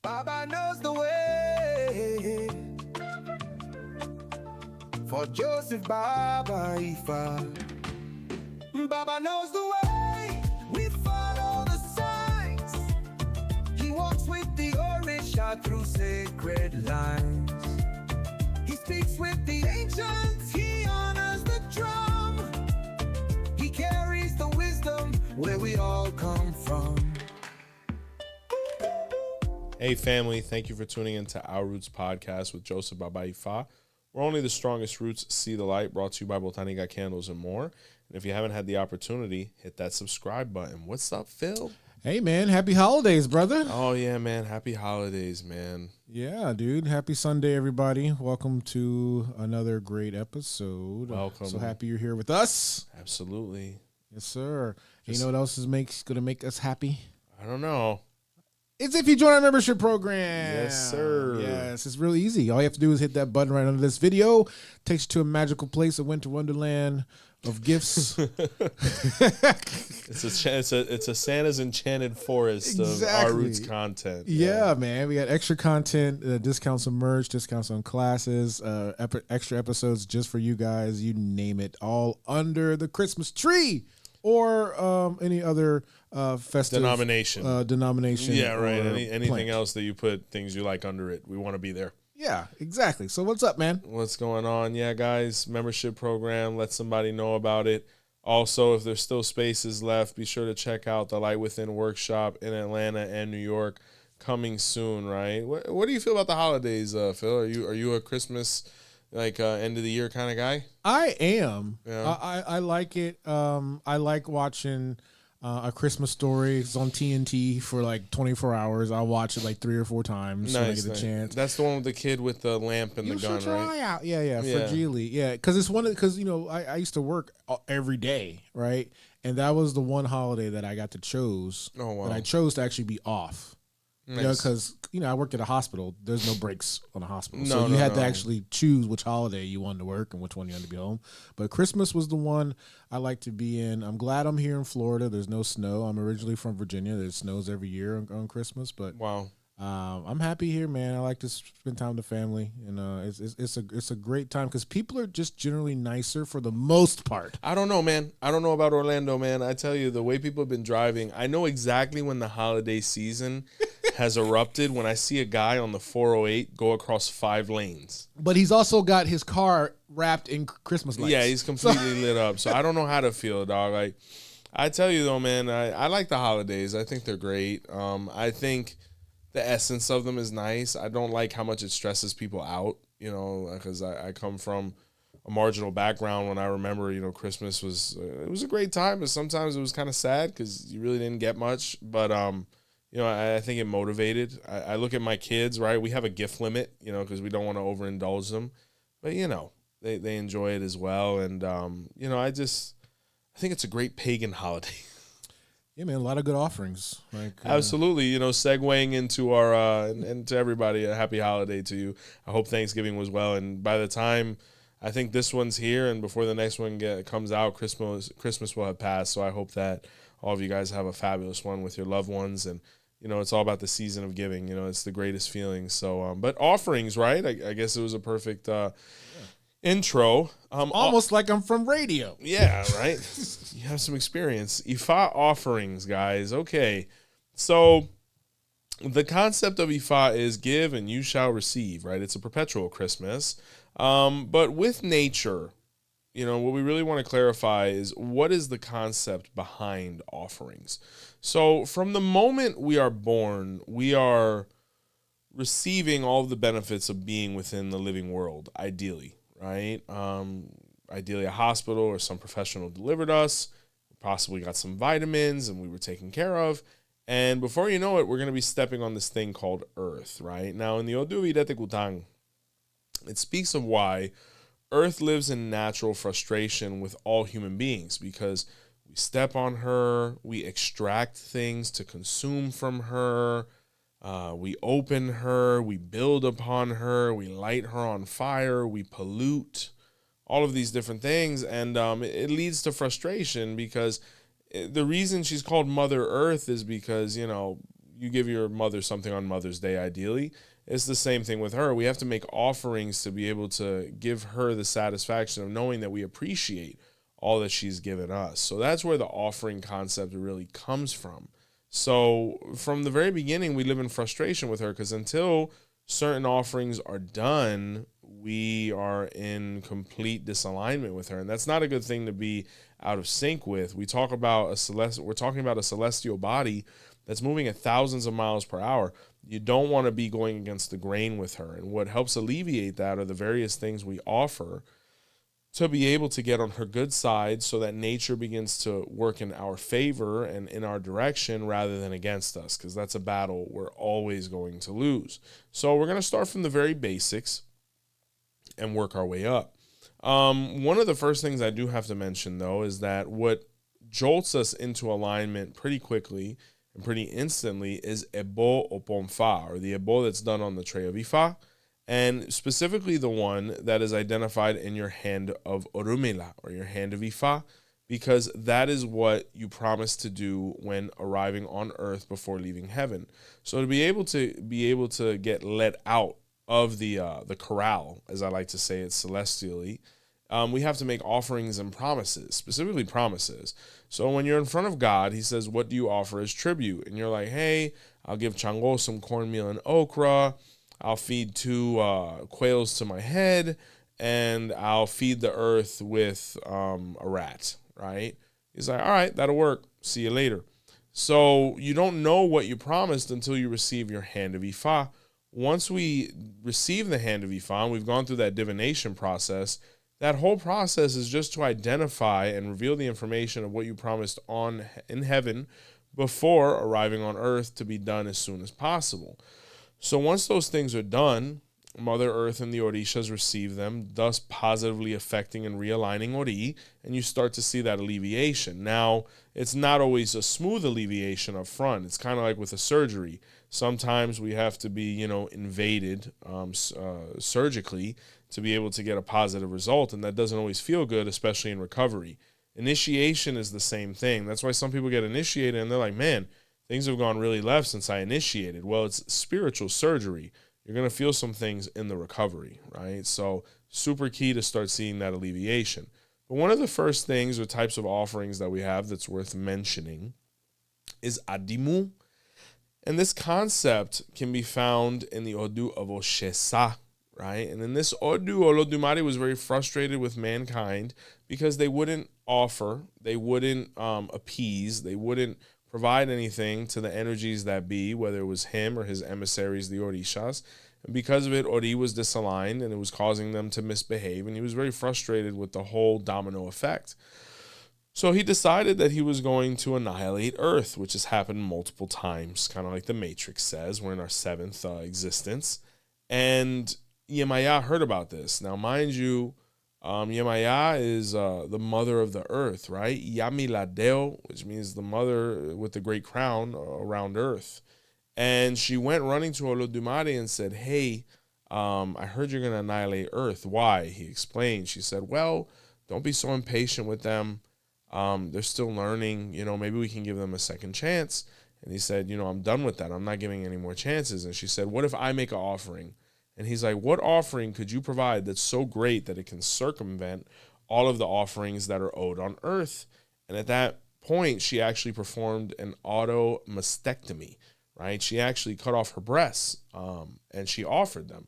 Baba knows the way. For Joseph Baba Ifa, Baba knows the way. We follow the signs. He walks with the Orisha through sacred lines. He speaks with the ancients. He honors the drum. He carries the wisdom where we all come from. Hey family, thank you for tuning into Our Roots podcast with Joseph Baba Ifa. We're only the strongest roots see the light, brought to you by Botánica candles and more. And if you haven't had the opportunity, hit that subscribe button. What's up, Phil? Hey man, happy holidays, brother. Oh yeah, man. Happy holidays, man. Yeah, dude. Happy Sunday, everybody. Welcome to another great episode. Welcome. So happy you're here with us. Absolutely. Yes, sir. You know what else is gonna make us happy? I don't know. It's if you join our membership program. Yes, sir. Yes, it's real easy. All you have to do is hit that button right under this video. Takes you to a magical place, a winter wonderland of gifts. It's a Santa's enchanted forest of Our Roots content. Yeah, man. We got extra content, discounts on merch, discounts on classes, extra episodes just for you guys. You name it, all under the Christmas tree or any other festive denomination. Yeah, right. Anything else that you put things you like under it, we want to be there. Yeah, exactly. So what's up, man? What's going on? Yeah, guys, membership program. Let somebody know about it. Also, if there's still spaces left, be sure to check out the Light Within workshop in Atlanta and New York coming soon, right? What do you feel about the holidays, Phil? Are you a Christmas, end of the year kind of guy? I am. Yeah. I like it. I like watching A Christmas Story. It's on TNT for like 24 hours. I'll watch it like 3 or 4 times when I get the chance. That's the one with the kid with the lamp and the gun, right? Out. Yeah, Fragile. Yeah, because it's because I used to work every day, right? And that was the one holiday that I got to choose. Oh wow! That I chose to actually be off. Nice. Because I worked at a hospital. There's no breaks on a hospital, so you had to actually choose which holiday you wanted to work and which one you wanted to be home. But Christmas was the one I like to be in. I'm glad I'm here in Florida. There's no snow. I'm originally from Virginia. There's snows every year on Christmas, but wow. I'm happy here, man. I like to spend time with the family, and it's a great time because people are just generally nicer for the most part. I don't know, man. I don't know about Orlando, man. I tell you, the way people have been driving, I know exactly when the holiday season has erupted when I see a guy on the 408 go across 5 lanes. But he's also got his car wrapped in Christmas lights. Yeah, he's completely lit up. So I don't know how to feel, dog. Like, I tell you though, man, I like the holidays. I think they're great. I think the essence of them is nice. I don't like how much it stresses people out, because I come from a marginal background. When I remember, Christmas was a great time, but sometimes it was kind of sad because you really didn't get much. But I think it motivated. I look at my kids, right? We have a gift limit, because we don't want to overindulge them, but they enjoy it as well. And I think it's a great pagan holiday. Yeah, man, a lot of good offerings. Absolutely, segueing into our and to everybody, a happy holiday to you. I hope Thanksgiving was well, and by the time I think this one's here, and before the next one comes out, Christmas will have passed. So I hope that all of you guys have a fabulous one with your loved ones, and it's all about the season of giving. It's the greatest feeling. So, but offerings, right? I guess it was a perfect intro. Almost like I'm from radio. Yeah, right? You have some experience. Ifa offerings, guys. Okay. So the concept of Ifa is give and you shall receive, right? It's a perpetual Christmas. But with nature, what we really want to clarify is what is the concept behind offerings. So from the moment we are born, we are receiving all of the benefits of being within the living world, ideally. Right? Ideally a hospital or some professional delivered us, possibly got some vitamins and we were taken care of. And before you know it, we're going to be stepping on this thing called Earth, right? Now in the 𝗿𝗲𝗿𝗃, it speaks of why Earth lives in natural frustration with all human beings because we step on her, we extract things to consume from her, we open her, we build upon her, we light her on fire, we pollute, all of these different things. And it leads to frustration because the reason she's called Mother Earth is because, you give your mother something on Mother's Day, ideally. It's the same thing with her. We have to make offerings to be able to give her the satisfaction of knowing that we appreciate all that she's given us. So that's where the offering concept really comes from. So from the very beginning, we live in frustration with her because until certain offerings are done, we are in complete disalignment with her. And that's not a good thing to be out of sync with. We're talking about a celestial body that's moving at thousands of miles per hour. You don't want to be going against the grain with her. And what helps alleviate that are the various things we offer to be able to get on her good side so that nature begins to work in our favor and in our direction rather than against us, because that's a battle we're always going to lose. So we're going to start from the very basics and work our way up. One of the first things I do have to mention, though, is that what jolts us into alignment pretty quickly and pretty instantly is 𝗹𝗶𝗸𝗁𝗏, or the ebo that's done on the tray of Ifa, and specifically the one that is identified in your hand of Orunmila, or your hand of Ifa, because that is what you promise to do when arriving on earth before leaving heaven. So to be able to get let out of the corral, as I like to say it celestially, we have to make offerings and promises, specifically promises. So when you're in front of God, he says, what do you offer as tribute? And you're like, hey, I'll give 𝗀𝗲𝗹𝗁𝗃 some cornmeal and okra, I'll feed 2 quails to my head, and I'll feed the earth with a rat, right? He's like, all right, that'll work. See you later. So you don't know what you promised until you receive your hand of Ifa. Once we receive the hand of Ifa, and we've gone through that divination process, that whole process is just to identify and reveal the information of what you promised in heaven before arriving on earth to be done as soon as possible. So once those things are done, Mother Earth and the Orishas receive them, thus positively affecting and realigning Ori, and you start to see that alleviation. Now, it's not always a smooth alleviation up front. It's kind of like with a surgery. Sometimes we have to be, invaded surgically to be able to get a positive result, and that doesn't always feel good, especially in recovery. Initiation is the same thing. That's why some people get initiated, and they're like, man, things have gone really left since I initiated. Well, it's spiritual surgery. You're going to feel some things in the recovery, right? So super key to start seeing that alleviation. But one of the first things or types of offerings that we have that's worth mentioning is adimu. And this concept can be found in the Odu of Oshesa, right? And in this Odu, Olodumare was very frustrated with mankind because they wouldn't offer, they wouldn't appease, they wouldn't provide anything to the energies that be, whether it was him or his emissaries, the Orishas. And because of it, Ori was disaligned and it was causing them to misbehave. And he was very frustrated with the whole domino effect. So he decided that he was going to annihilate Earth, which has happened multiple times, kind of like the Matrix says. We're in our 7th existence. And 𝗃𝗏𝗃 heard about this. Now, mind you, 𝗃𝗏𝗃 is the mother of the earth, right? 𝗃𝗏𝗃𝗃, which means the mother with the great crown around earth. And she went running to Olodumare and said, hey, I heard you're going to annihilate earth. Why? He explained. She said, well, don't be so impatient with them. They're still learning. Maybe we can give them a second chance. And he said, I'm done with that. I'm not giving any more chances. And she said, what if I make an offering? And he's like, what offering could you provide that's so great that it can circumvent all of the offerings that are owed on earth? And at that point, she actually performed an auto-mastectomy, right? She actually cut off her breasts and she offered them.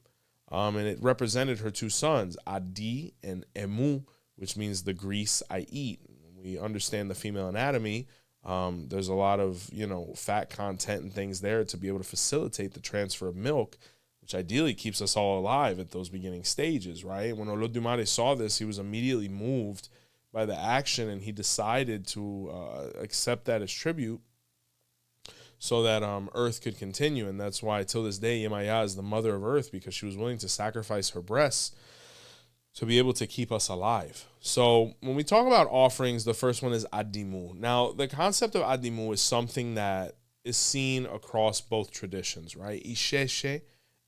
And it represented her 2 sons, Adi and Emu, which means the grease I eat. We understand the female anatomy. There's a lot of, fat content and things there to be able to facilitate the transfer of milk, which ideally keeps us all alive at those beginning stages, right? When Olodumare saw this, he was immediately moved by the action, and he decided to accept that as tribute so that Earth could continue. And that's why, till this day, 𝗃𝗏𝗃 is the mother of Earth, because she was willing to sacrifice her breasts to be able to keep us alive. So when we talk about offerings, the first one is adimu. Now, the concept of adimu is something that is seen across both traditions, right? 𝗃𝗍𝗃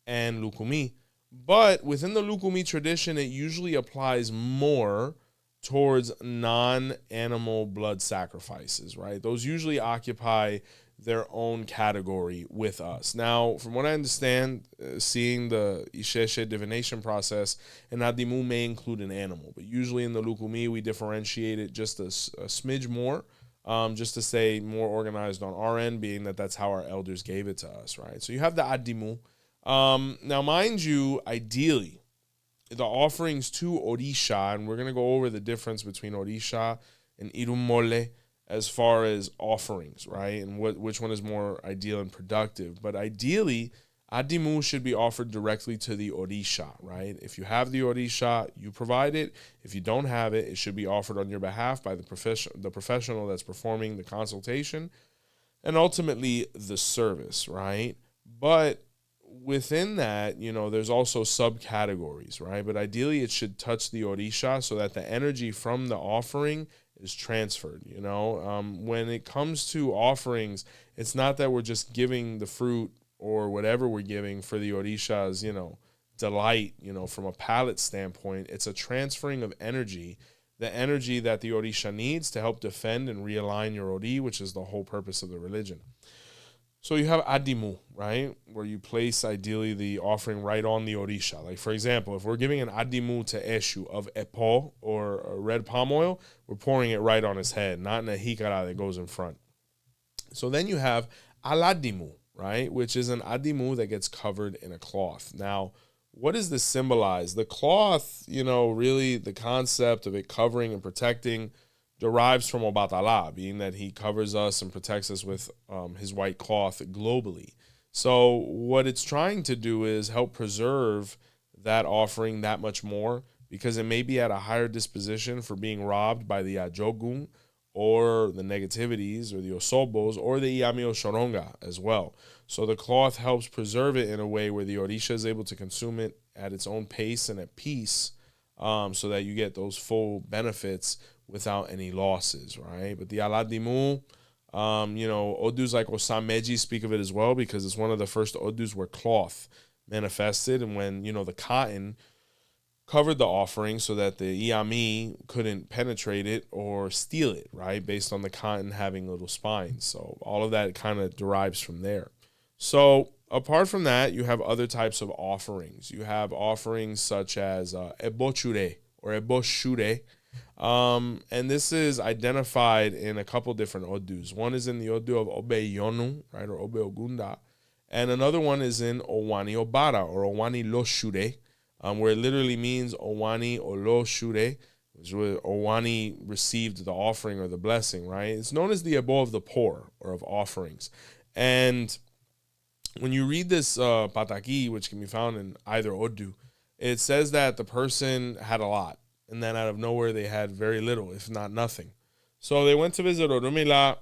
and 𝗃𝗀𝗎. But within the 𝗃𝗀𝗎 tradition, it usually applies more towards non-animal blood sacrifices, right? Those usually occupy their own category with us. Now, from what I understand, seeing the 𝘃𝗶𝗱𝗲 divination process, an adimu may include an animal, but usually in the Lukumi, we differentiate it just a smidge more, just to stay more organized on our end, being that that's how our elders gave it to us, right? So you have the adimu. Now, mind you, ideally, the offerings to Orisha, and we're going to go over the difference between Orisha and 𝗃𝗏𝗿𝗄 as far as offerings, right? And which one is more ideal and productive. But ideally, adimu should be offered directly to the Orisha, right? If you have the Orisha, you provide it. If you don't have it, it should be offered on your behalf by the professional that's performing the consultation and ultimately the service, right? But within that, there's also subcategories, right? But ideally, it should touch the Orisha so that the energy from the offering is transferred, When it comes to offerings, it's not that we're just giving the fruit or whatever we're giving for the Orisha's, delight, from a palate standpoint. It's a transferring of energy, the energy that the Orisha needs to help defend and realign your Ori, which is the whole purpose of the religion. So you have adimu, right, where you place ideally the offering right on the Orisha. Like, for example, if we're giving an adimu to Eshu of 𝗃𝗶𝗸𝗲 or red palm oil, we're pouring it right on his head, not in a 𝗃𝗶𝗱𝗲 that goes in front. So then you have aladimu, right, which is an adimu that gets covered in a cloth. Now, what does this symbolize? The cloth, really the concept of it covering and protecting derives from 𝗹𝗶𝗸𝗲, being that he covers us and protects us with his white cloth globally. So what it's trying to do is help preserve that offering that much more, because it may be at a higher disposition for being robbed by the ajogun or the negativities or the osobos or the 𝗃𝗏𝗄𝗀𝗏 as well. So the cloth helps preserve it in a way where the Orisha is able to consume it at its own pace and at peace, so that you get those full benefits without any losses, right? But the aladimu, odus like Osameji speak of it as well, because it's one of the first odus where cloth manifested, and when, the cotton covered the offering so that the iyami couldn't penetrate it or steal it, right, based on the cotton having little spines. So all of that kind of derives from there. So apart from that, you have other types of offerings. You have offerings such as 𝗵𝗶𝗸𝗲 or 𝗵𝗶𝗸𝗄𝗲. And this is identified in a couple different odus. One is in the odu of 𝗹𝗶𝗸𝗏, right, or 𝗹𝗶𝗸𝗏 Ogunda, and another one is in 𝗹𝗏𝗍 Obara or 𝗹𝗏𝗍, where it literally means 𝗹𝗏𝗍 Olo-Shure, which is where 𝗹𝗏𝗍 received the offering or the blessing, right? It's known as the ebo of the poor or of offerings. And when you read this pataki, which can be found in either odu, it says that the person had a lot, and then out of nowhere they had very little, if not nothing. So they went to visit Orunmila.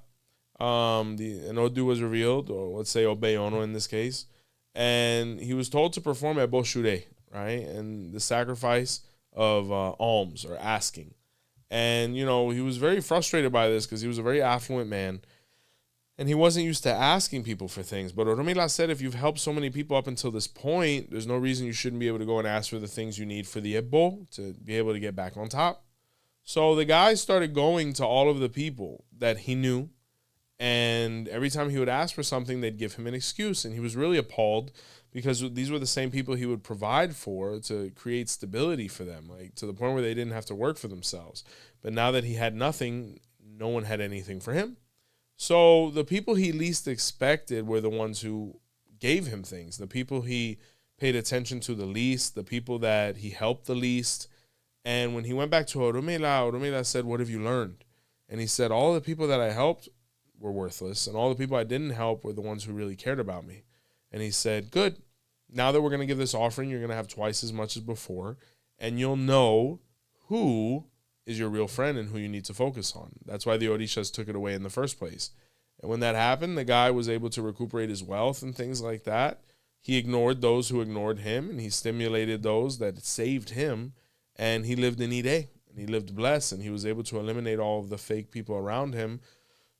An odu was revealed, or let's say Obeyono in this case, and he was told to perform 𝗵𝗶𝗸𝗏, right, and the sacrifice of alms or asking. And, he was very frustrated by this because he was a very affluent man, and he wasn't used to asking people for things. But Orunmila said, if you've helped so many people up until this point, there's no reason you shouldn't be able to go and ask for the things you need for the ebo to be able to get back on top. So the guy started going to all of the people that he knew, and every time he would ask for something, they'd give him an excuse. And he was really appalled, because these were the same people he would provide for to create stability for them, like to the point where they didn't have to work for themselves. But now that he had nothing, no one had anything for him. So the people he least expected were the ones who gave him things, the people he paid attention to the least, the people that he helped the least. And when he went back to Orunmila said, what have you learned? And he said, all the people that I helped were worthless, and all the people I didn't help were the ones who really cared about me. And he said, good. Now that we're going to give this offering, you're going to have twice as much as before, and you'll know who is your real friend and who you need to focus on. That's why the Orishas took it away in the first place. And when that happened, the guy was able to recuperate his wealth and things like that. He ignored those who ignored him, and he stimulated those that saved him, and he lived in Ide, and he lived blessed, and he was able to eliminate all of the fake people around him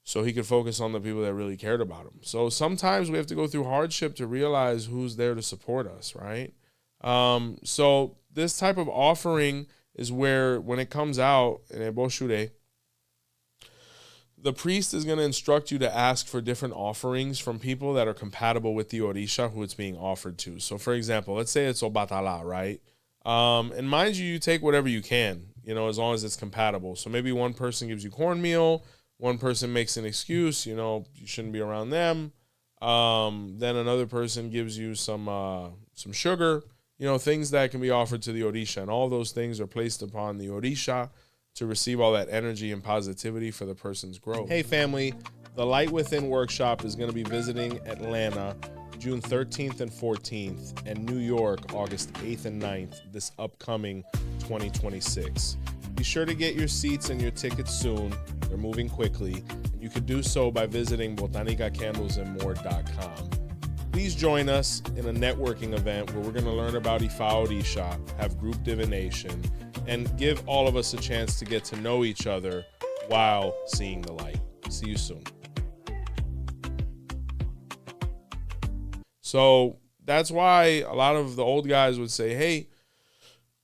so he could focus on the people that really cared about him. So sometimes we have to go through hardship to realize who's there to support us, right? So this type of offering is where, when it comes out in 𝗵𝗶𝗸𝗏, the priest is going to instruct you to ask for different offerings from people that are compatible with the Orisha who it's being offered to. So, for example, let's say it's 𝗶𝗸𝗏, right? And mind you, you take whatever you can, as long as it's compatible. So maybe one person gives you cornmeal, one person makes an excuse, you shouldn't be around them. Then another person gives you some sugar, things that can be offered to the Orisha. And all those things are placed upon the Orisha to receive all that energy and positivity for the person's growth. Hey family, the Light Within workshop is going to be visiting Atlanta June 13th and 14th, and New York August 8th and 9th, this upcoming 2026. Be sure to get your seats and your tickets soon. They're moving quickly, and you can do so by visiting botanicacandlesandmore.com. Please join us in a networking event where we're going to learn about Ifa Orisha, have group divination, and give all of us a chance to get to know each other while seeing the light. See you soon. So that's why a lot of the old guys would say, hey,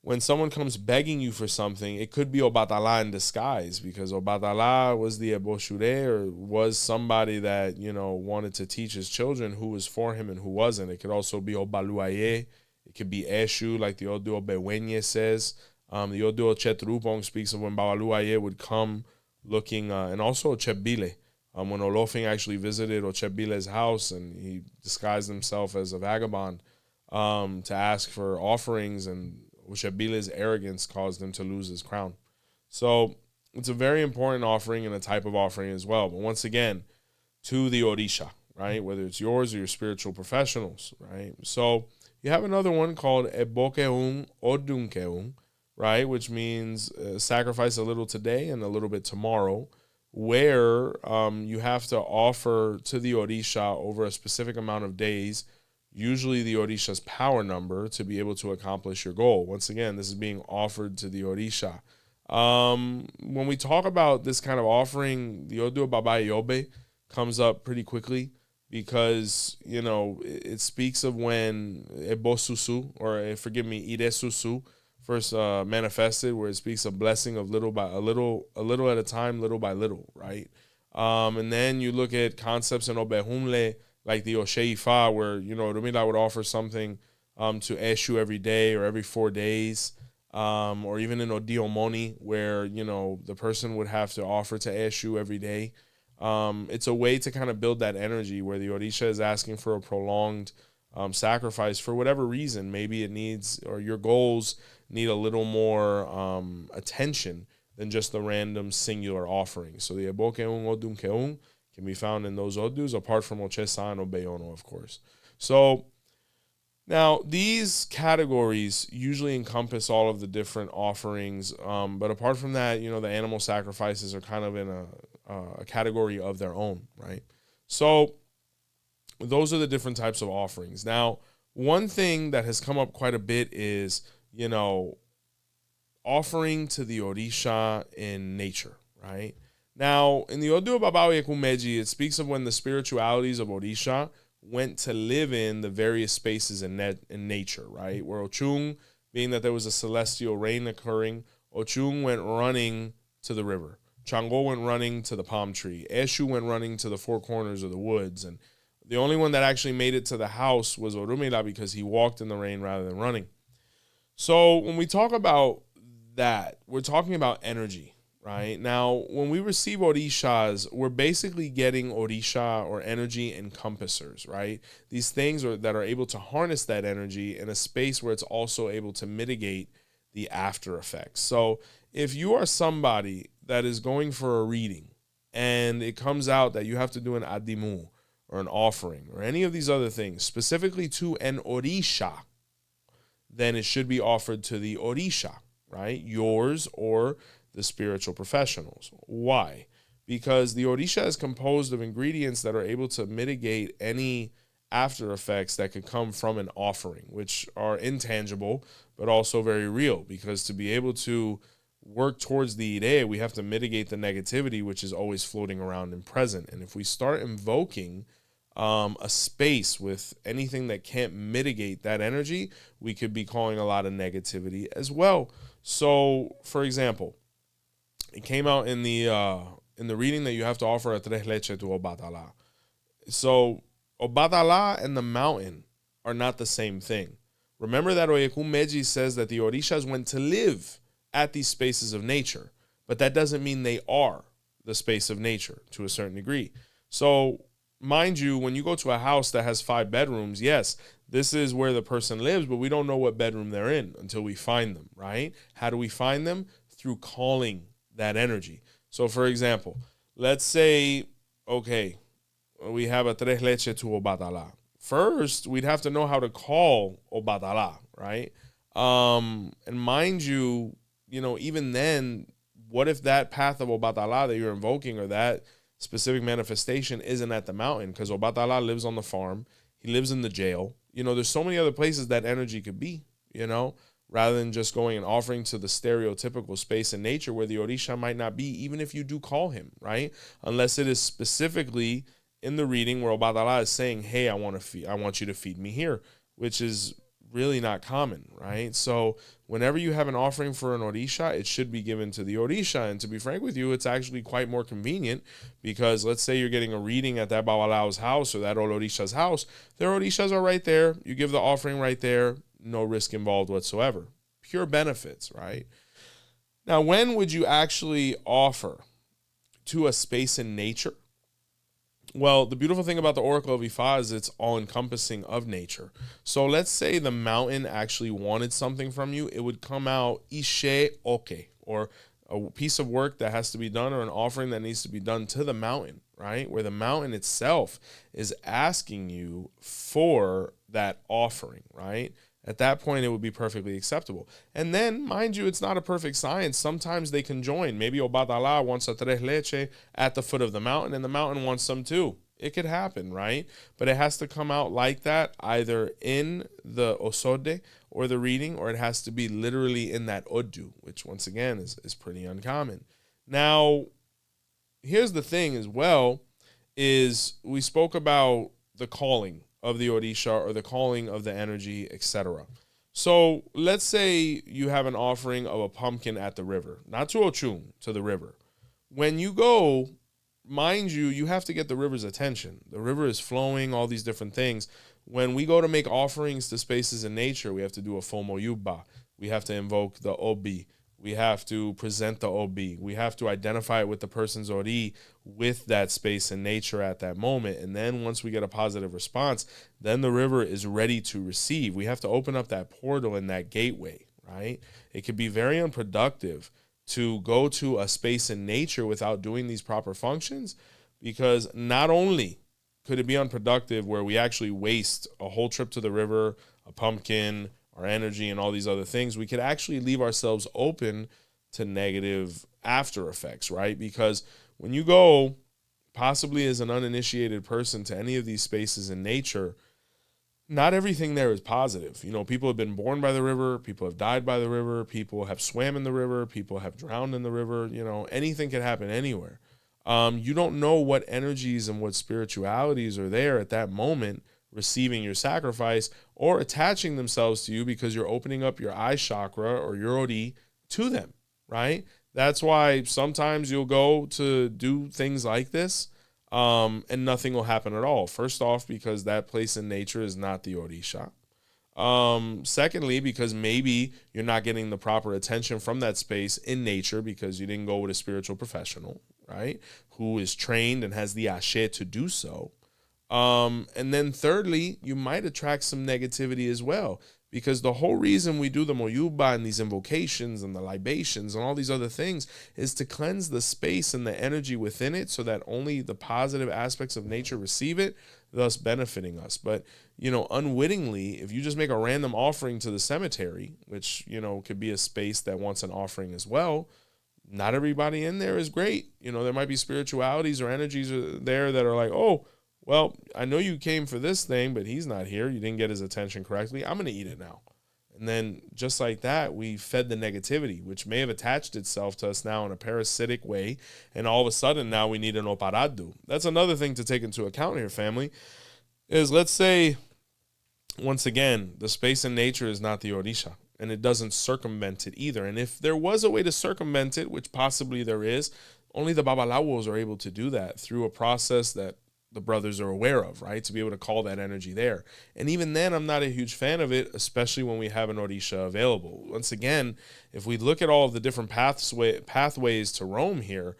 when someone comes begging you for something, it could be 𝗶𝗸𝗏 in disguise, because 𝗶𝗸𝗏 was the 𝗃𝗶𝗸𝗲, or was somebody that, wanted to teach his children who was for him and who wasn't. It could also be 𝗹𝗶𝗸𝗲. It could be 𝘄cie, like the 𝗿𝗶𝗸𝗲 says. The 𝗃𝗶𝗸𝗲 speaks of when Baba Ifa would come looking, and also 𝘃𝗶𝗱𝗲. When Olofin actually visited 𝘃𝗶𝗱𝗲's house and he disguised himself as a vagabond to ask for offerings, and 𝘃𝗶𝗱𝗲's arrogance caused him to lose his crown. So it's a very important offering and a type of offering as well. But once again, to the Orisha, right? Whether it's yours or your spiritual professionals, right? So you have another one called 𝗵𝗶𝗸𝗲𝗄𝗏, right? Which means sacrifice a little today and a little bit tomorrow, where you have to offer to the Orisha over a specific amount of days, usually the Orisha's power number, to be able to accomplish your goal. Once again, this is being offered to the Orisha. When we talk about this kind of offering, the Odu Baba Yobe comes up pretty quickly, because, it speaks of when 𝗵𝗶𝗸𝗍, or 𝗵𝗶𝗸𝗍, first manifested, where it speaks of blessing of little by a little at a time, little by little, right? And then you look at concepts in 𝗿𝗶𝗸𝗲, like the 𝘃𝐶𝑖 𝗂, where, Rumila would offer something to 𝘄cie every day or every 4 days, or even in 𝗃𝗶𝗍𝗔, where, the person would have to offer to 𝘄cie every day. It's a way to kind of build that energy where the Orisha is asking for a prolonged sacrifice for whatever reason. Maybe it needs, or your goals need a little more attention than just the random singular offering. So the 𝗵𝗶𝗸𝗲𝗄𝗏 can be found in those odus, apart from 𝘃𝗶𝗏 and 𝗵𝗶𝗸𝗲, of course. So now these categories usually encompass all of the different offerings, but apart from that, the animal sacrifices are kind of in a category of their own, right? So those are the different types of offerings. Now, one thing that has come up quite a bit is, offering to the Orisha in nature, right? Now, in the Odu Baba Ifa June, it speaks of when the spiritualities of Orisha went to live in the various spaces in nature, right? Where Ochung, being that there was a celestial rain occurring, Ochung went running to the river. Chango went running to the palm tree. 𝘄𝐶u went running to the four corners of the woods. And the only one that actually made it to the house was Orumila, because he walked in the rain rather than running. So when we talk about that, we're talking about energy, right? Now, when we receive Orishas, we're basically getting Orisha or energy encompassers, right? These things that are able to harness that energy in a space where it's also able to mitigate the after effects. So if you are somebody that is going for a reading and it comes out that you have to do an adimu, or an offering, or any of these other things, specifically to an Orisha, then it should be offered to the Orisha, right? Yours or the spiritual professionals. Why? Because the Orisha is composed of ingredients that are able to mitigate any after effects that could come from an offering, which are intangible, but also very real, because to be able to work towards the ide, we have to mitigate the negativity, which is always floating around and present. And if we start invoking a space with anything that can't mitigate that energy, we could be calling a lot of negativity as well. So, for example, it came out in the in the reading that you have to offer a tres leche to 𝗶𝗸𝗍𝗲. So 𝗶𝗸𝗍𝗲 and the mountain are not the same thing. Remember that 𝗃𝗶𝗱𝗲𝗍 says that the Orishas went to live at these spaces of nature, but that doesn't mean they are the space of nature to a certain degree. So mind you, when you go to a house that has 5 bedrooms, yes, this is where the person lives, but we don't know what bedroom they're in until we find them, right? How do we find them? Through calling that energy. So for example, let's say, okay, we have a tres leche to 𝗶𝗸𝗍𝗲. First, we'd have to know how to call 𝗶𝗸𝗍𝗲, right? And mind you, even then, what if that path of 𝗶𝗸𝗍𝗲 that you're invoking or that specific manifestation isn't at the mountain? Because 𝗶𝗸𝗍𝗲 lives on the farm. He lives in the jail. There's so many other places that energy could be, rather than just going and offering to the stereotypical space in nature where the Orisha might not be, even if you do call him, right? Unless it is specifically in the reading where 𝗶𝗸𝗍𝗲 is saying, hey, I want you to feed me here, which is really not common, right? So whenever you have an offering for an Orisha, it should be given to the Orisha. And to be frank with you, it's actually quite more convenient because let's say you're getting a reading at that Babalao's house or that Orisha's house. Their Orishas are right there. You give the offering right there. No risk involved whatsoever. Pure benefits, right? Now, when would you actually offer to a space in nature? Well, the beautiful thing about the Oracle of Ifa is it's all-encompassing of nature. So let's say the mountain actually wanted something from you. It would come out 𝗃𝗶𝗱𝗏, or a piece of work that has to be done or an offering that needs to be done to the mountain, right? Where the mountain itself is asking you for that offering, right? At that point, it would be perfectly acceptable. And then, mind you, it's not a perfect science. Sometimes they can join. Maybe 𝗶𝗸𝗍𝗲 wants a tres leche at the foot of the mountain, and the mountain wants some too. It could happen, right? But it has to come out like that, either in the osode or the reading, or it has to be literally in that odu, which once again is pretty uncommon. Now, here's the thing as well, is we spoke about the calling of the Orisha or the calling of the energy, etc. So let's say you have an offering of a pumpkin at the river, not to Ochun, to the river. When you go, mind you, you have to get the river's attention. The river is flowing, all these different things. When we go to make offerings to spaces in nature, we have to do a 𝗃𝗻𝗍𝗏. We have to invoke the 𝗃𝗶𝗸𝗏. We have to present the 𝗃𝗶𝗸𝗏. We have to identify it with the person's ori with that space in nature at that moment. And then once we get a positive response, then the river is ready to receive. We have to open up that portal and that gateway, right? It could be very unproductive to go to a space in nature without doing these proper functions, because not only could it be unproductive where we actually waste a whole trip to the river, a pumpkin, our energy, and all these other things, we could actually leave ourselves open to negative after effects, right? Because when you go, possibly as an uninitiated person, to any of these spaces in nature, not everything there is positive. People have been born by the river, people have died by the river, people have swam in the river, people have drowned in the river, anything can happen anywhere. You don't know what energies and what spiritualities are there at that moment receiving your sacrifice or attaching themselves to you because you're opening up your eye chakra or your ori to them, right? That's why sometimes you'll go to do things like this and nothing will happen at all. First off, because that place in nature is not the Orisha. Secondly, because maybe you're not getting the proper attention from that space in nature because you didn't go with a spiritual professional, right? Who is trained and has the ashe to do so. And then thirdly, you might attract some negativity as well, because the whole reason we do the moyuba and these invocations and the libations and all these other things is to cleanse the space and the energy within it so that only the positive aspects of nature receive it, thus benefiting us. But, unwittingly, if you just make a random offering to the cemetery, which, could be a space that wants an offering as well, not everybody in there is great. There might be spiritualities or energies there that are like, oh, well, I know you came for this thing, but he's not here. You didn't get his attention correctly. I'm going to eat it now. And then just like that, we fed the negativity, which may have attached itself to us now in a parasitic way. And all of a sudden now we need an 𝗃𝗶𝗸𝗏. That's another thing to take into account here, family, is let's say, once again, the space in nature is not the Orisha, and it doesn't circumvent it either. And if there was a way to circumvent it, which possibly there is, only the Babalawos are able to do that through a process that the brothers are aware of, right? To be able to call that energy there. And even then, I'm not a huge fan of it, especially when we have an Orisha available. Once again, if we look at all of the different pathways to Rome here,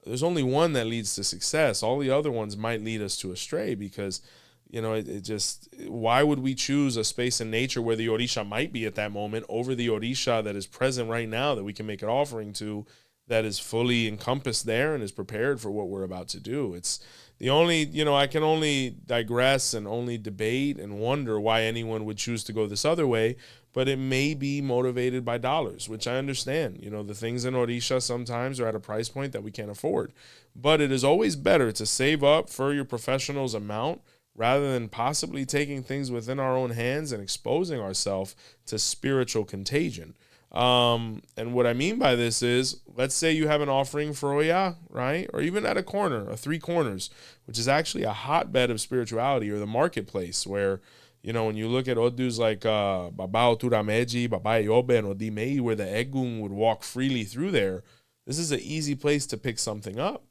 there's only one that leads to success. All the other ones might lead us to astray because, you know, it just, why would we choose a space in nature where the Orisha might be at that moment over the Orisha that is present right now that we can make an offering to, that is fully encompassed there and is prepared for what we're about to do? It's the only, you know, I can only digress and only debate and wonder why anyone would choose to go this other way, but it may be motivated by dollars, which I understand. You know, the things in Orisha sometimes are at a price point that we can't afford, but it is always better to save up for your professional's amount rather than possibly taking things within our own hands and exposing ourselves to spiritual contagion. And what I mean by this is, let's say you have an offering for Oya, right? Or even at a corner, a three corners, which is actually a hotbed of spirituality, or the marketplace where, you know, when you look at Odus like 𝗿𝗶𝗸𝗶𝗍𝗔, 𝗵𝗑𝗍𝗶, and Odimeyi, where the Egun would walk freely through there, this is an easy place to pick something up.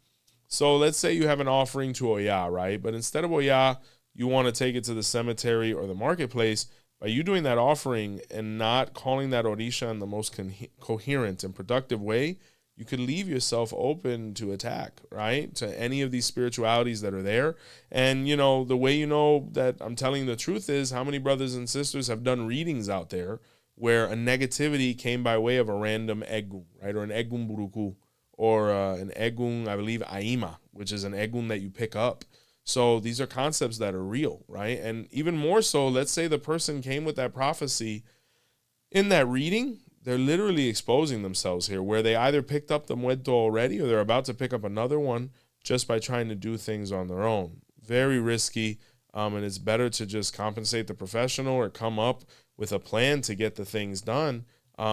So let's say you have an offering to Oya, right? But instead of Oya, you want to take it to the cemetery or the marketplace. By you doing that offering and not calling that Orisha in the most coherent and productive way, you could leave yourself open to attack, right? To any of these spiritualities that are there. And, you know, the way you know that I'm telling the truth is how many brothers and sisters have done readings out there where a negativity came by way of a random Egun, right? Or an Egun Buruku, or an Egun, I believe, Aima, which is an Egun that you pick up. So these are concepts that are real, right? And even more so, let's say the person came with that prophecy in that reading, they're literally exposing themselves here, where they either picked up the muerto already or they're about to pick up another one just by trying to do things on their own. Very risky, and it's better to just compensate the professional or come up with a plan to get the things done.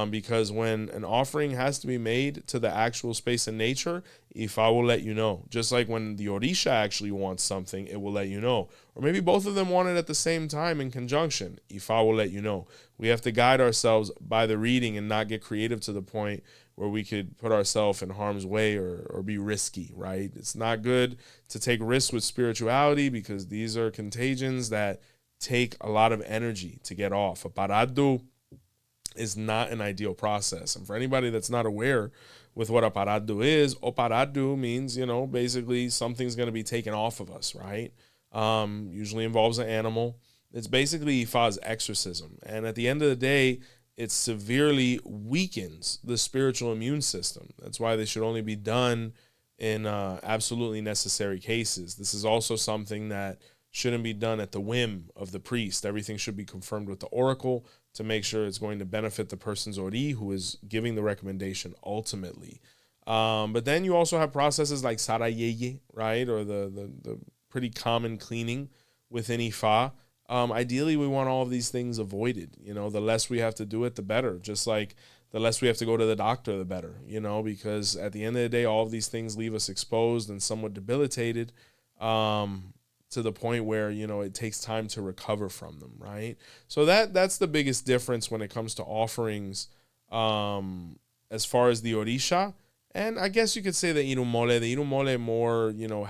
Because when an offering has to be made to the actual space in nature, Ifa will let you know. Just like when the Orisha actually wants something, it will let you know. Or maybe both of them want it at the same time in conjunction. Ifa will let you know. We have to guide ourselves by the reading and not get creative to the point where we could put ourselves in harm's way or be risky, right? It's not good to take risks with spirituality because these are contagions that take a lot of energy to get off. A parado is not an ideal process. And for anybody that's not aware with what a parado is, o parado means, you know, basically something's going to be taken off of us, right? Usually involves an animal. It's basically Ifa's exorcism. And at the end of the day, it severely weakens the spiritual immune system. That's why they should only be done in absolutely necessary cases. This is also something that shouldn't be done at the whim of the priest. Everything should be confirmed with the oracle to make sure it's going to benefit the person's ori who is giving the recommendation ultimately. But then you also have processes like sarayeye, right? Or the pretty common cleaning within Ifa. Ideally, we want all of these things avoided. You know, the less we have to do it, the better. Just like the less we have to go to the doctor, the better, you know, because at the end of the day, all of these things leave us exposed and somewhat debilitated. To the point where, you know, it takes time to recover from them, right? So that's the biggest difference when it comes to offerings as far as the Orisha. And I guess you could say the Irumole more, you know,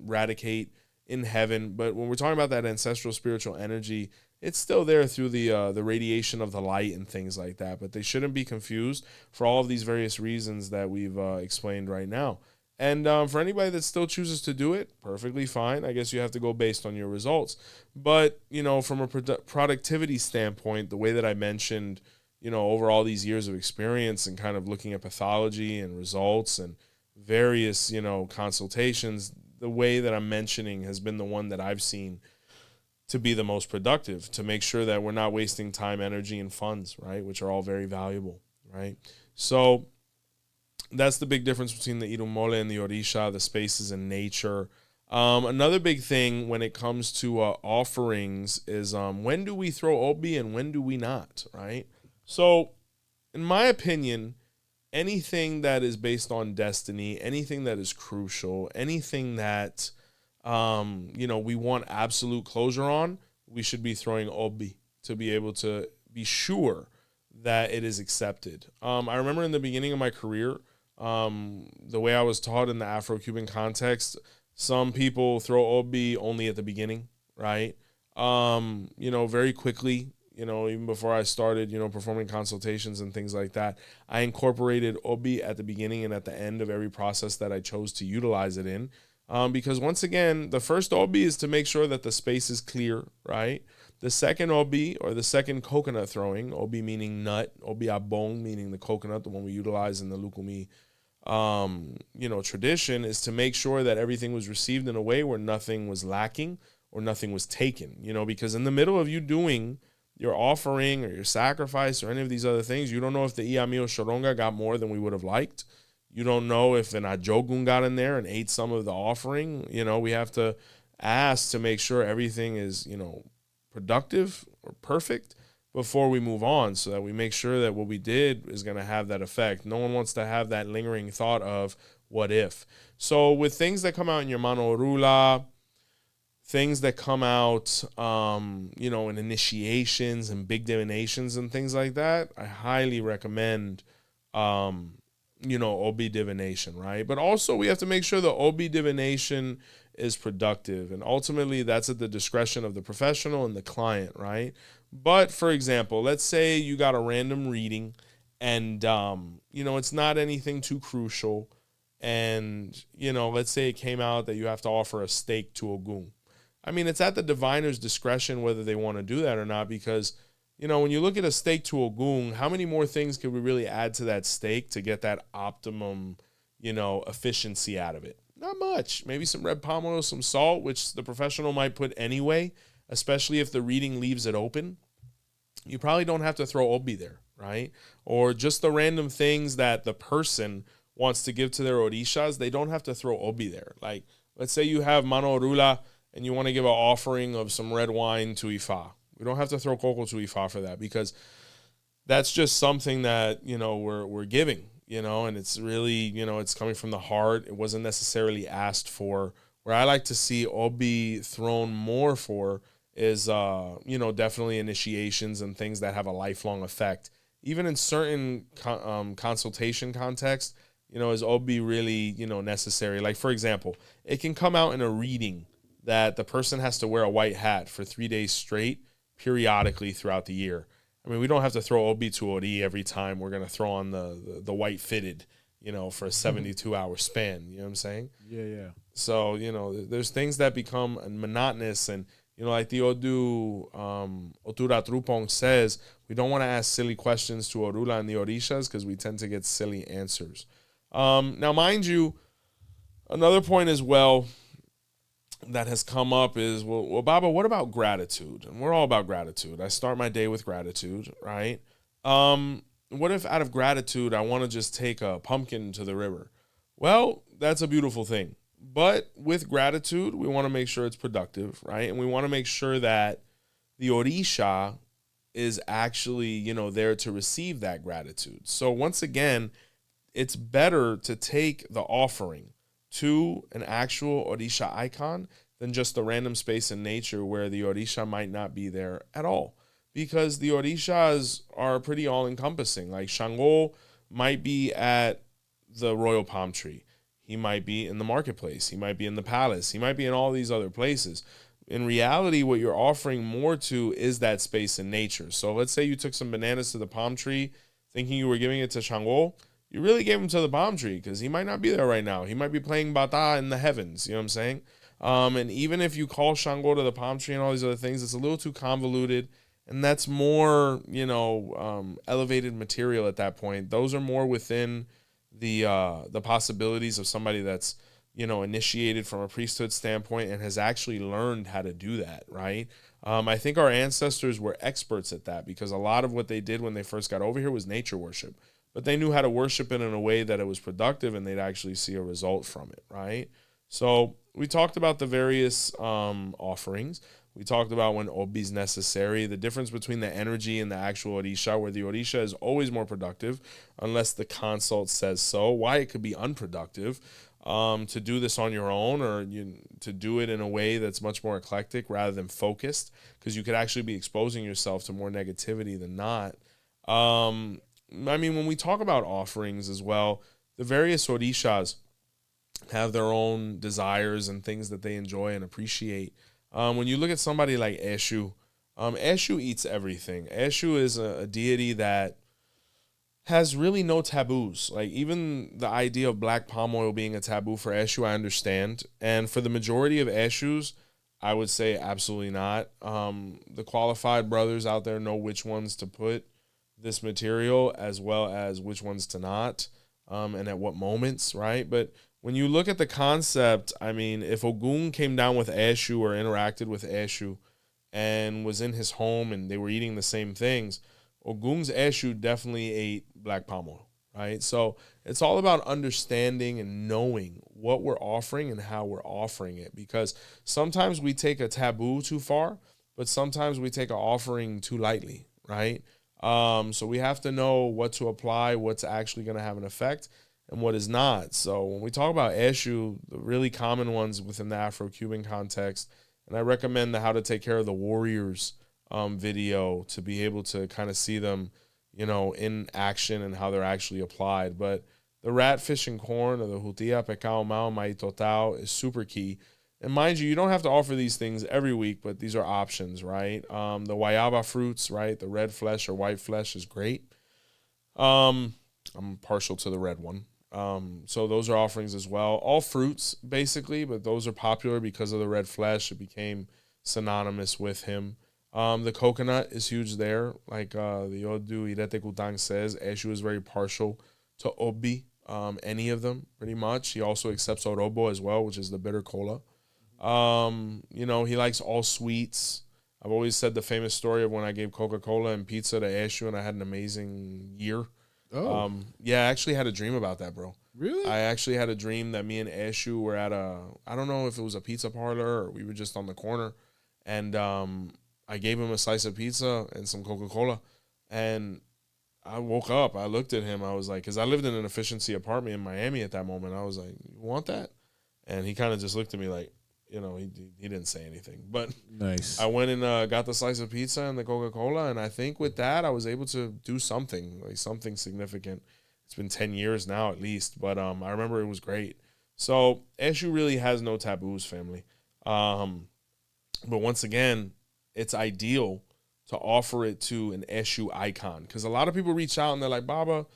radicate in heaven. But when we're talking about that ancestral spiritual energy, it's still there through the radiation of the light and things like that. But they shouldn't be confused for all of these various reasons that we've explained right now. And for anybody that still chooses to do it, perfectly fine. I guess you have to go based on your results. But, you know, from a productivity standpoint, the way that I mentioned, you know, over all these years of experience and kind of looking at pathology and results and various, you know, consultations, the way that I'm mentioning has been the one that I've seen to be the most productive, to make sure that we're not wasting time, energy, and funds, right, which are all very valuable, right? So that's the big difference between the Irumole and the Orisha, the spaces in nature. Another big thing when it comes to offerings is when do we throw obi and when do we not, right? So in my opinion, anything that is based on destiny, anything that is crucial, anything that, you know, we want absolute closure on, we should be throwing obi to be able to be sure that it is accepted. I remember in the beginning of my career, The way I was taught in the Afro-Cuban context, some people throw 𝗶𝗶𝗍 only at the beginning, right? Very quickly, even before I started, performing consultations and things like that, I incorporated 𝗶𝗶𝗍 at the beginning and at the end of every process that I chose to utilize it in. Because once again, the first 𝗶𝗶𝗍 is to make sure that the space is clear, right? The second 𝗶𝗶𝗍, or the second coconut throwing, 𝗶𝗶𝗍 meaning nut, 𝗶𝗶𝗍𝗲 meaning the coconut, the one we utilize in the 𝘃𝗶𝗶𝗍𝗲 tradition, is to make sure that everything was received in a way where nothing was lacking or nothing was taken, because in the middle of you doing your offering or your sacrifice or any of these other things, you don't know if the 𝗃𝗏𝗍 got more than we would have liked. You don't know if an ajogun got in there and ate some of the offering. We have to ask to make sure everything is, productive or perfect before we move on, so that we make sure that what we did is going to have that effect. No one wants to have that lingering thought of what if. So with things that come out in your mano orula, things that come out, in initiations and big divinations and things like that, I highly recommend, 𝗶𝗶𝗍 divination, right? But also we have to make sure the 𝗶𝗶𝗍 divination is productive. And ultimately that's at the discretion of the professional and the client, right? But for example, let's say you got a random reading and, it's not anything too crucial. And, let's say it came out that you have to offer a steak to Ogun. I mean, it's at the diviner's discretion whether they want to do that or not, because, when you look at a steak to Ogun, how many more things could we really add to that steak to get that optimum, efficiency out of it? Not much. Maybe some red palm oil, some salt, which the professional might put anyway, especially if the reading leaves it open. You probably don't have to throw 𝗶𝗶𝗍 there, right? Or just the random things that the person wants to give to their orishas, they don't have to throw 𝗶𝗶𝗍 there. Like, let's say you have mano orula and you want to give an offering of some red wine to Ifa. We don't have to throw cocoa to Ifa for that, because that's just something that, we're giving, and it's really, it's coming from the heart. It wasn't necessarily asked for. Where I like to see 𝗶𝗶𝗍 thrown more for is, definitely initiations and things that have a lifelong effect. Even in certain consultation context, is 𝗶𝗶𝗍 really, necessary? Like, for example, it can come out in a reading that the person has to wear a white hat for 3 days straight, periodically throughout the year. I mean, we don't have to throw 𝗶𝗶𝗍 to Ori every time we're going to throw on the white fitted, for a 72-hour span. You know what I'm saying? Yeah. So, there's things that become monotonous, and, like the Odu 𝗃𝗏𝗍𝗲 says, we don't want to ask silly questions to Orula and the Orishas because we tend to get silly answers. Now, mind you, another point as well that has come up is, well, Baba, what about gratitude? And we're all about gratitude. I start my day with gratitude, right? What if out of gratitude, I want to just take a pumpkin to the river? Well, that's a beautiful thing. But with gratitude, we want to make sure it's productive, right? And we want to make sure that the Orisha is actually, there to receive that gratitude. So once again, it's better to take the offering to an actual Orisha icon than just the random space in nature where the Orisha might not be there at all. Because the Orishas are pretty all-encompassing. Like 𝗀𝗃 might be at the royal palm tree. He might be in the marketplace. He might be in the palace. He might be in all these other places. In reality, what you're offering more to is that space in nature. So let's say you took some bananas to the palm tree thinking you were giving it to 𝗀𝗃. You really gave him to the palm tree because he might not be there right now. He might be playing bata in the heavens. You know what I'm saying? And even if you call 𝗀𝗃 to the palm tree and all these other things, it's a little too convoluted. And that's more, elevated material at that point. Those are more within the possibilities of somebody that's, initiated from a priesthood standpoint and has actually learned how to do that, right? I think our ancestors were experts at that because a lot of what they did when they first got over here was nature worship. But they knew how to worship it in a way that it was productive and they'd actually see a result from it, right? So we talked about the various offerings. We talked about when 𝗶𝗶𝗍 is necessary, the difference between the energy and the actual Orisha, where the Orisha is always more productive unless the consult says so. Why it could be unproductive to do this on your own or to do it in a way that's much more eclectic rather than focused, because you could actually be exposing yourself to more negativity than not. When we talk about offerings as well, the various Orishas have their own desires and things that they enjoy and appreciate. When you look at somebody like 𝘃𝗶𝗱𝗏, 𝘃𝗶𝗏 eats everything. 𝘃𝗶𝗏 is a deity that has really no taboos. Like, even the idea of black palm oil being a taboo for 𝘃𝗶𝗏, I understand. And for the majority of 𝘃𝗏s, I would say absolutely not. The qualified brothers out there know which ones to put this material as well as which ones to not, and at what moments, right? But when you look at the concept, I mean, if Ogun came down with 𝘃𝗏 or interacted with 𝘃𝗏 and was in his home and they were eating the same things, Ogun's 𝘃𝗏 definitely ate black palm oil, right? So it's all about understanding and knowing what we're offering and how we're offering it, because sometimes we take a taboo too far, but sometimes we take an offering too lightly, right? So we have to know what to apply, what's actually going to have an effect, and what is not. So when we talk about 𝘃𝗏, the really common ones within the Afro-Cuban context, and I recommend the How to Take Care of the Warriors video to be able to kind of see them, you know, in action and how they're actually applied. But the rat, fish, and corn, or the 𝗃𝗶𝗍𝗏, 𝘃𝗶𝗱𝗏 is super key. And mind you don't have to offer these things every week, but these are options, right? The guayaba fruits, right? The red flesh or white flesh is great. I'm partial to the red one. So those are offerings as well. All fruits, basically, but those are popular because of the red flesh. It became synonymous with him. The coconut is huge there. Like the 𝘃𝗶𝗍𝗶𝗏 says, 𝘃𝗏 is very partial to obi, any of them, pretty much. He also accepts orobo as well, which is the bitter cola. You know, he likes all sweets. I've always said the famous story of when I gave Coca-Cola and pizza to 𝘃𝗏 and I had an amazing year. Oh. Yeah, I actually had a dream about that, bro. Really? I actually had a dream that me and 𝘃𝗏 were at I don't know if it was a pizza parlor or we were just on the corner, and I gave him a slice of pizza and some Coca-Cola, and I woke up, I looked at him, I was like, because I lived in an efficiency apartment in Miami at that moment, I was like, you want that? And he kind of just looked at me like, you know, he didn't say anything. But nice. I went and got the slice of pizza and the Coca-Cola, and I think with that, I was able to do something, like something significant. It's been 10 years now at least, but I remember it was great. So 𝘃𝗏 really has no taboos, family. But once again, it's ideal to offer it to an 𝘃𝗏 icon, because a lot of people reach out and they're like, Baba,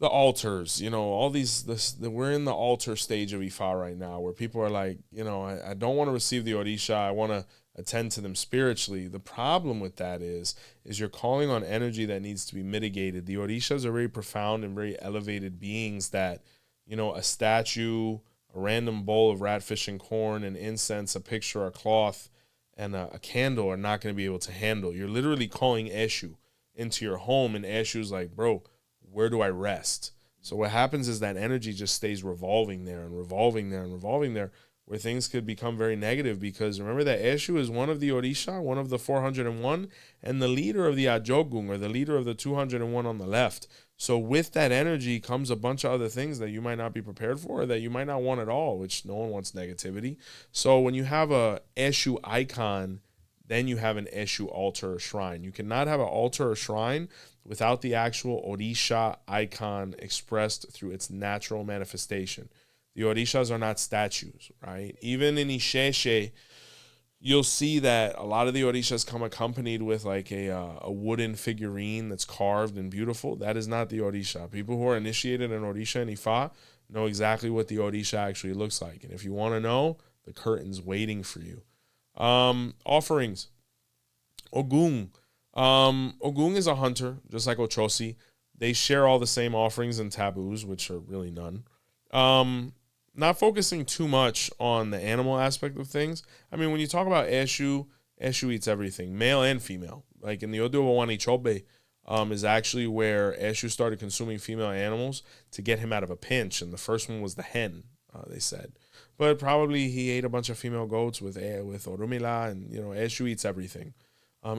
the altars, you know, all we're in the altar stage of Ifa right now, where people are like, you know, I don't want to receive the Orisha, I want to attend to them spiritually. The problem with that is you're calling on energy that needs to be mitigated. The Orishas are very profound and very elevated beings that, you know, a statue, a random bowl of rat, fish, and corn, and incense, a picture, a cloth, and a candle are not going to be able to handle. You're literally calling 𝘃𝗏 into your home, and 𝘃𝗏's like, bro, where do I rest? So what happens is that energy just stays revolving there and revolving there and revolving there, where things could become very negative, because remember that 𝘃𝗏 is one of the Orisha, one of the 401, and the leader of the Ajogun, or the leader of the 201 on the left. So with that energy comes a bunch of other things that you might not be prepared for, or that you might not want at all, which no one wants negativity. So when you have a 𝘃𝗏 icon, then you have an 𝘃𝗏 altar or shrine. You cannot have an altar or shrine without the actual Orisha icon expressed through its natural manifestation. The Orishas are not statues, right? Even in 𝘃𝗏𝗍𝗏, you'll see that a lot of the Orishas come accompanied with like a wooden figurine that's carved and beautiful. That is not the Orisha. People who are initiated in Orisha and Ifa know exactly what the Orisha actually looks like. And if you want to know, the curtain's waiting for you. Offerings. Ogun. Ogun is a hunter, just like 𝘃𝗶𝗍𝗏. They share all the same offerings and taboos, which are really none. Not focusing too much on the animal aspect of things. I mean, when you talk about 𝘃𝗏 eats everything, male and female. Like in the 𝘃𝗶𝗍𝗏 is actually where 𝘃𝗏 started consuming female animals to get him out of a pinch. And the first one was the hen, they said. But probably he ate a bunch of female goats with Orumila, and, you know, 𝘃𝗏 eats everything.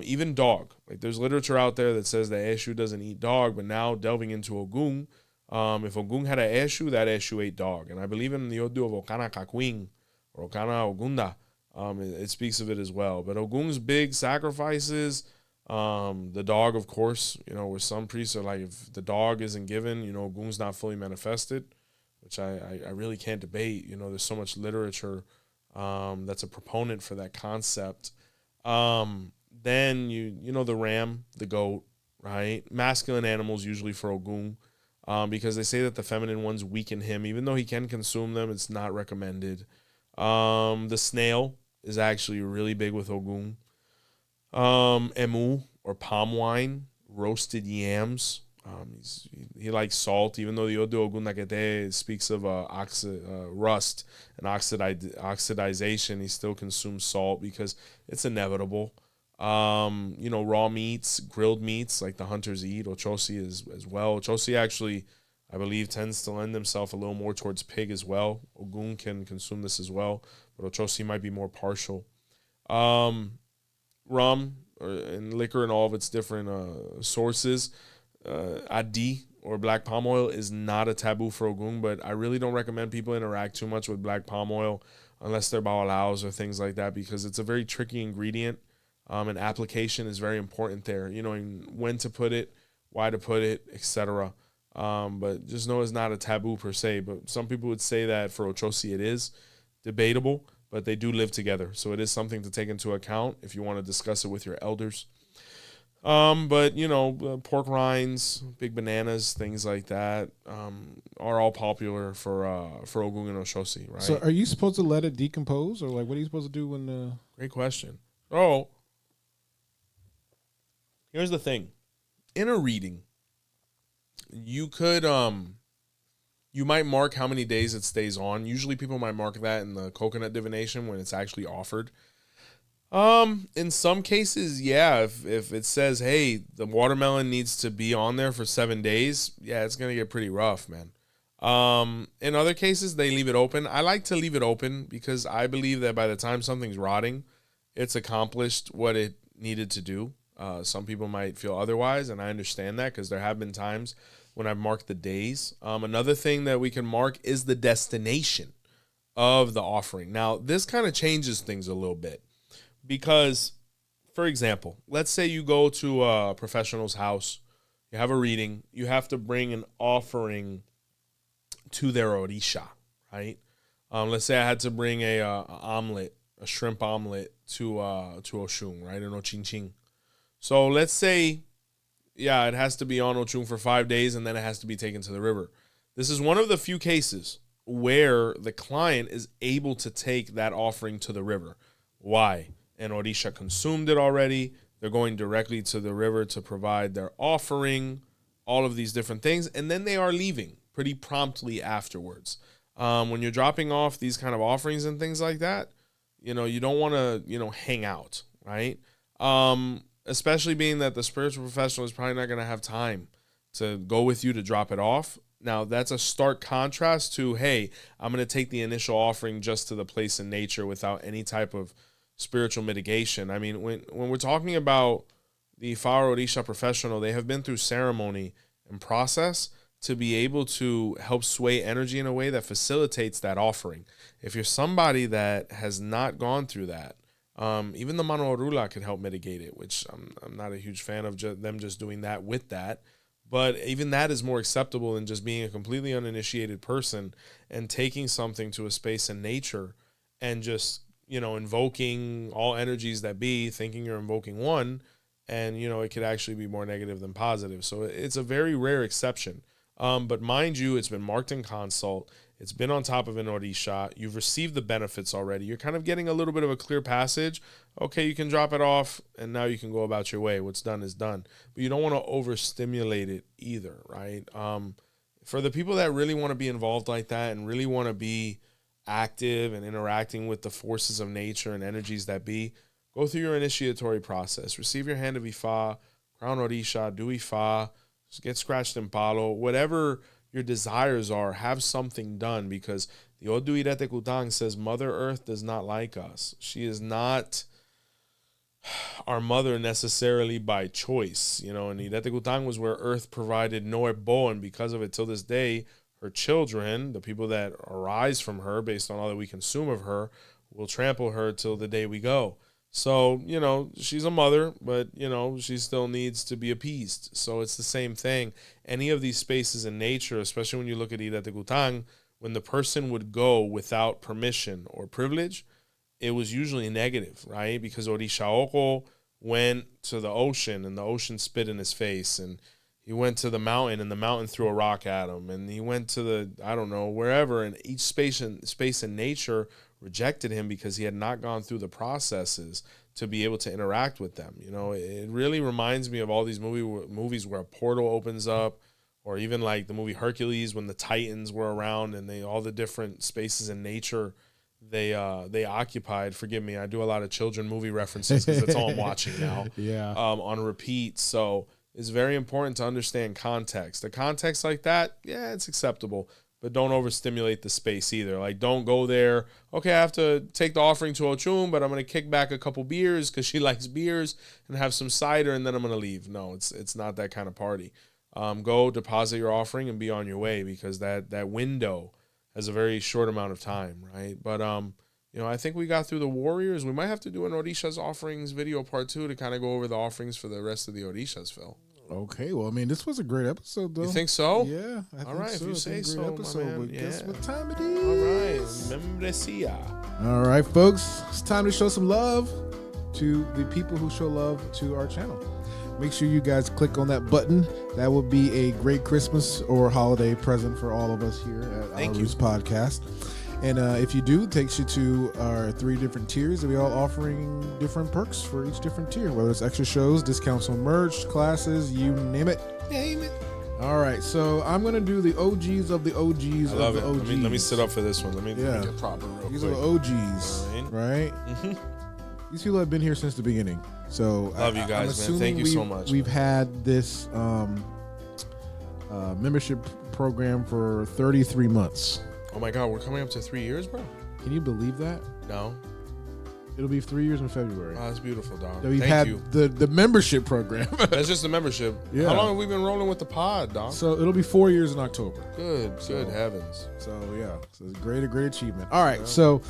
Even dog. Like there's literature out there that says that 𝘃𝗏 doesn't eat dog, but now delving into Ogun, if Ogun had a 𝘃𝗏, that 𝘃𝗏 ate dog. And I believe in the Odu of Okana Kakwing, or Okana Ogunda, it speaks of it as well. But Ogun's big sacrifices, The dog, of course, where some priests are like, if the dog isn't given, Ogun's not fully manifested, which I really can't debate. There's so much literature that's a proponent for that concept. Then the ram, the goat, right? Masculine animals usually for Ogun, because they say that the feminine ones weaken him. Even though he can consume them, it's not recommended. The snail is actually really big with Ogun. Emu, or palm wine, roasted yams. He likes salt, even though the Odu Ogunakete speaks of rust and oxidization. He still consumes salt because it's inevitable. Raw meats, grilled meats like the hunters eat. 𝘃𝗶𝗱𝗲 as well. 𝘃𝗶𝗱𝗲 actually, I believe, tends to lend himself a little more towards pig as well. Ogun can consume this as well, but 𝘃𝗶𝗱𝗲 might be more partial. Rum and liquor and all of its different sources. Adi, or black palm oil, is not a taboo for Ogun, but I really don't recommend people interact too much with black palm oil unless they're 𝗃𝗏𝗍𝗍 or things like that, because it's a very tricky ingredient, and application is very important there. When to put it, why to put it, etc. But just know it's not a taboo per se. But some people would say that for 𝘃𝗶𝗱𝗍 it is debatable, but they do live together. So it is something to take into account if you want to discuss it with your elders. But pork rinds, big bananas, things like that, are all popular for Ogun and 𝘃𝗶𝗱𝗍, right? So are you supposed to let it decompose, or like what are you supposed to do when Great question. Oh, here's the thing. In a reading, you could you might mark how many days it stays on. Usually people might mark that in the coconut divination when it's actually offered. In some cases, yeah, if it says, hey, the watermelon needs to be on there for 7 days, yeah, it's going to get pretty rough, man. In other cases, they leave it open. I like to leave it open because I believe that by the time something's rotting, it's accomplished what it needed to do. Some people might feel otherwise, and I understand that because there have been times when I've marked the days. Another thing that we can mark is the destination of the offering. Now, this kind of changes things a little bit because, for example, let's say you go to a professional's house, you have a reading, you have to bring an offering to their Orisha, right? Let's say I had to bring a omelet, a shrimp omelet to Oshun, right? An Ochinching. So let's say, yeah, it has to be on Ochun for 5 days and then it has to be taken to the river. This is one of the few cases where the client is able to take that offering to the river. Why? And Orisha consumed it already. They're going directly to the river to provide their offering, all of these different things, and then they are leaving pretty promptly afterwards. When you're dropping off these kind of offerings and things like that, you don't want to, hang out, right? Especially being that the spiritual professional is probably not going to have time to go with you to drop it off. Now, that's a stark contrast to, hey, I'm going to take the initial offering just to the place in nature without any type of spiritual mitigation. I mean, when we're talking about the Ifa Orisha professional, they have been through ceremony and process to be able to help sway energy in a way that facilitates that offering. If you're somebody that has not gone through that, even the Mano Orula could help mitigate it, which I'm not a huge fan of them just doing that with that. But even that is more acceptable than just being a completely uninitiated person and taking something to a space in nature and just, invoking all energies that be, thinking you're invoking one, and, it could actually be more negative than positive. So it's a very rare exception. But mind you, it's been marked in consult. It's been on top of an Orisha. You've received the benefits already. You're kind of getting a little bit of a clear passage. Okay, you can drop it off, and now you can go about your way. What's done is done. But you don't want to overstimulate it either, right? For the people that really want to be involved like that and really want to be active and interacting with the forces of nature and energies that be, go through your initiatory process. Receive your hand of Ifa, crown Orisha, do Ifa, get scratched in palo, whatever your desires are, have something done, because the Odu Irete Kutang says Mother Earth does not like us. She is not our mother necessarily by choice, and Irete Kutang was where Earth provided 𝘃𝗶𝗍𝗶, and because of it till this day, her children, the people that arise from her based on all that we consume of her, will trample her till the day we go. So, you know, she's a mother, but, you know, she still needs to be appeased. So it's the same thing. Any of these spaces in nature, especially when you look at 𝗃𝗃𝗃, when the person would go without permission or privilege, it was usually negative, right? Because 𝗃𝗃𝗃𝗃 went to the ocean and the ocean spit in his face, and he went to the mountain and the mountain threw a rock at him, and he went to the, I don't know, wherever, and each space in nature rejected him because he had not gone through the processes to be able to interact with them. You know, it really reminds me of all these movies where a portal opens up, or even like the movie Hercules when the Titans were around and all the different spaces in nature they occupied. Forgive me, I do a lot of children movie references because that's all I'm watching now. Yeah. On repeat. So it's very important to understand context. The context like that, yeah, it's acceptable, but don't overstimulate the space either. Like, don't go there, okay, I have to take the offering to Ochun, but I'm going to kick back a couple beers because she likes beers and have some cider, and then I'm going to leave. No, it's not that kind of party. Go deposit your offering and be on your way, because that window has a very short amount of time, right? But, you know, I think we got through the warriors. We might have to do an Orisha's offerings video part 2 to kind of go over the offerings for the rest of the Orishas, Phil. Okay, well, I mean, this was a great episode, though. You think so? Yeah, I think all right, so. if you say so, episode, my man. but Yeah. guess what time it All is? right, membresía. All right, folks, it's time to show some love to the people who show love to our channel. Make sure you guys click on that button. That would be a great Christmas or holiday present for all of us here at Our Roots Podcast. And if you do, it takes you to our 3 different tiers that we all offering different perks for each different tier, whether it's extra shows, discounts on merch, classes, you name it. Name it. All right, so I'm going to do the OGs of the OGs I love of the it. OGs. Let me sit up for this one. Let me get proper real These quick. are the OGs, right? These people have been here since the beginning. So Love you guys, man. Thank you so much. We've had this membership program for 33 months. Oh my God, we're coming up to 3 years, bro. Can you believe that? No. It'll be 3 years in February. Oh, that's beautiful, dog. So we've Thank had you. the membership program. That's just the membership. Yeah. How long have we been rolling with the pod, dog? So it'll be 4 years in October. Good heavens. So yeah, so it's a great achievement. All right, so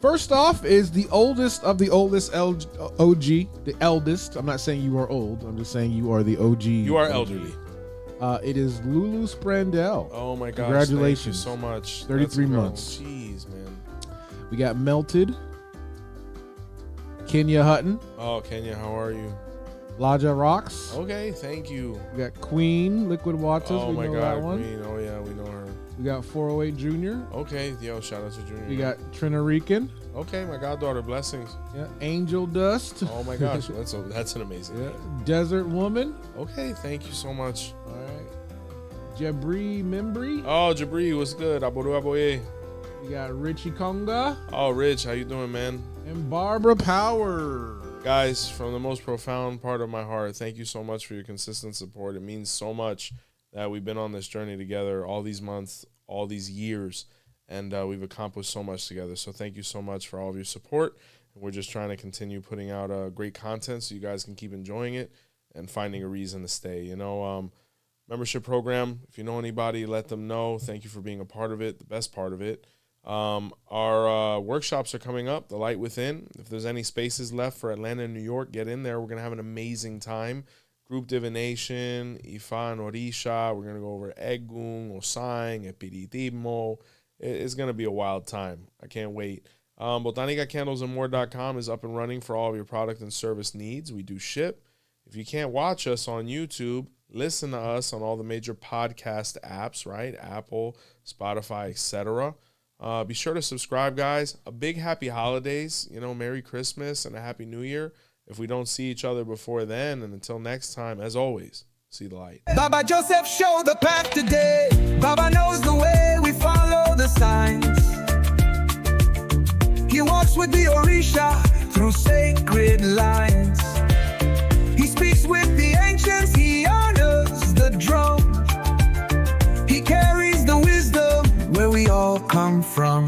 first off is the oldest of the oldest OG, the eldest. I'm not saying you are old. I'm just saying you are the OG. You are OG. elderly. It is Lulu Sprandell. Oh my gosh. Congratulations. Thank you so much. 33 months. Jeez, man. We got Melted. Kenya Hutton. Oh, Kenya, how are you? Laja Rocks. Okay, thank you. We got Queen Liquid Waters. Oh we my know God, that one. Queen. Oh yeah, we know her. We got 408 Junior. Okay, yo, shout out to Junior. We got Trinarican. Okay, my goddaughter, blessings. Yeah, Angel Dust. Oh my gosh, that's an amazing. Yeah, Desert Woman. Okay, thank you so much. All right. Jabri Membri. Oh, Jabri, what's good? 𝗵𝗶𝗶𝗲𝗍. We got Richie Conga. Oh, Rich, how you doing, man? And Barbara Power. Guys, from the most profound part of my heart, thank you so much for your consistent support. It means so much that we've been on this journey together all these months, all these years, and we've accomplished so much together. So thank you so much for all of your support. And we're just trying to continue putting out great content so you guys can keep enjoying it and finding a reason to stay. You know, membership program, if you know anybody, let them know. Thank you for being a part of it, the best part of it. Our workshops are coming up, The Light Within. If there's any spaces left for Atlanta and New York, get in there. We're going to have an amazing time. Group divination, Ifa and Orisha. We're going to go over Egun, Osang, 𝗃𝗃𝗃𝗃. It's going to be a wild time. I can't wait. BotánicaCandlesandMore.com is up and running for all of your product and service needs. We do ship. If you can't watch us on YouTube, listen to us on all the major podcast apps, right? Apple, Spotify, etc. Be sure to subscribe, guys. A big happy holidays, you know, Merry Christmas and a Happy New Year. If we don't see each other before then, and until next time, as always, see the light. Baba Joseph showed the path today. Baba knows the way, we follow the signs. He walks with the Orisha through sacred lines. He speaks with the ancients, he honors the drum. He carries the wisdom where we all come from.